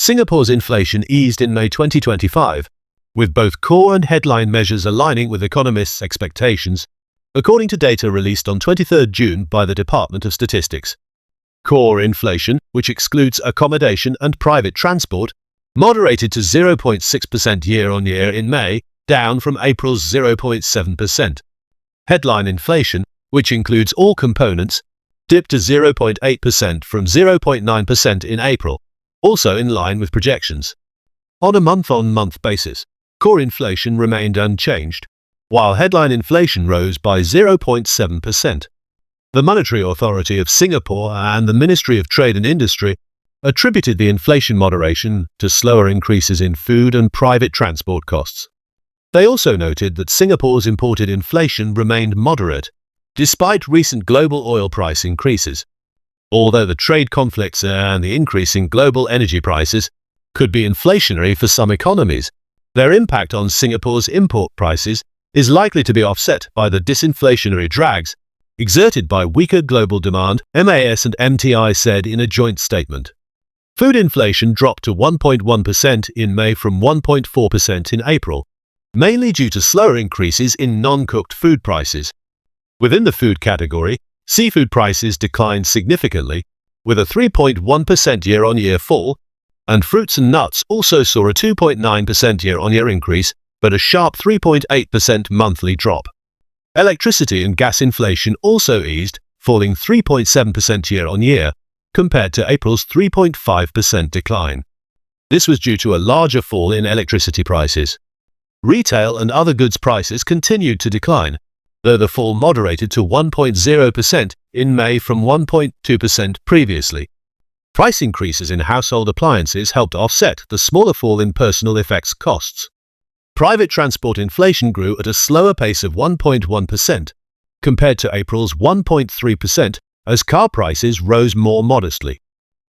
Singapore's inflation eased in May 2025, with both core and headline measures aligning with economists' expectations, according to data released on 23 June by the Department of Statistics. Core inflation, which excludes accommodation and private transport, moderated to 0.6% year-on-year in May, down from April's 0.7%. Headline inflation, which includes all components, dipped to 0.8% from 0.9% in April, also in line with projections. On a month-on-month basis, core inflation remained unchanged, while headline inflation rose by 0.7%. The Monetary Authority of Singapore and the Ministry of Trade and Industry attributed the inflation moderation to slower increases in food and private transport costs. They also noted that Singapore's imported inflation remained moderate, despite recent global oil price increases. Although the trade conflicts and the increase in global energy prices could be inflationary for some economies, their impact on Singapore's import prices is likely to be offset by the disinflationary drags exerted by weaker global demand, MAS and MTI said in a joint statement. Food inflation dropped to 1.1% in May from 1.4% in April, mainly due to slower increases in non-cooked food prices. Within the food category, seafood prices declined significantly, with a 3.1% year-on-year fall, and fruits and nuts also saw a 2.9% year-on-year increase, but a sharp 3.8% monthly drop. Electricity and gas inflation also eased, falling 3.7% year-on-year, compared to April's 3.5% decline. This was due to a larger fall in electricity prices. Retail and other goods prices continued to decline, though the fall moderated to 1.0% in May from 1.2% previously. Price increases in household appliances helped offset the smaller fall in personal effects costs. Private transport inflation grew at a slower pace of 1.1%, compared to April's 1.3%, as car prices rose more modestly.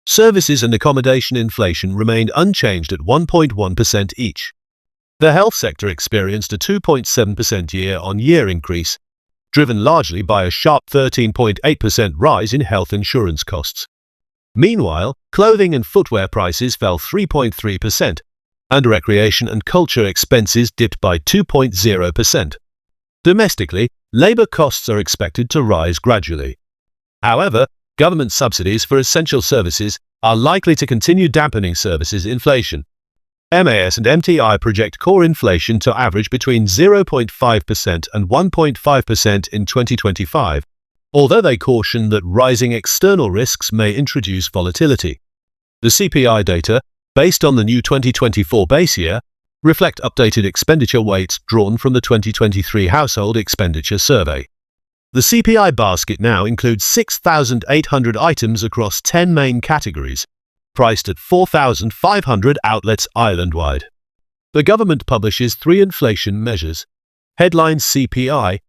Services and accommodation inflation remained unchanged at 1.1% each. The health sector experienced a 2.7% year-on-year increase, driven largely by a sharp 13.8% rise in health insurance costs. Meanwhile, clothing and footwear prices fell 3.3%, and recreation and culture expenses dipped by 2.0%. Domestically, labour costs are expected to rise gradually. However, government subsidies for essential services are likely to continue dampening services inflation. MAS and MTI project core inflation to average between 0.5% and 1.5% in 2025, although they caution that rising external risks may introduce volatility. The CPI data, based on the new 2024 base year, reflect updated expenditure weights drawn from the 2023 Household Expenditure Survey. The CPI basket now includes 6,800 items across 10 main categories, priced at 4,500 outlets island-wide. The government publishes 3 inflation measures: headline CPI,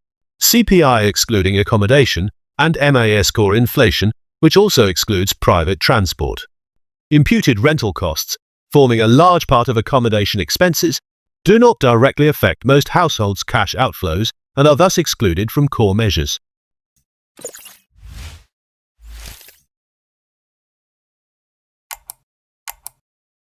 CPI excluding accommodation, and MAS core inflation, which also excludes private transport. Imputed rental costs, forming a large part of accommodation expenses, do not directly affect most households' cash outflows and are thus excluded from core measures.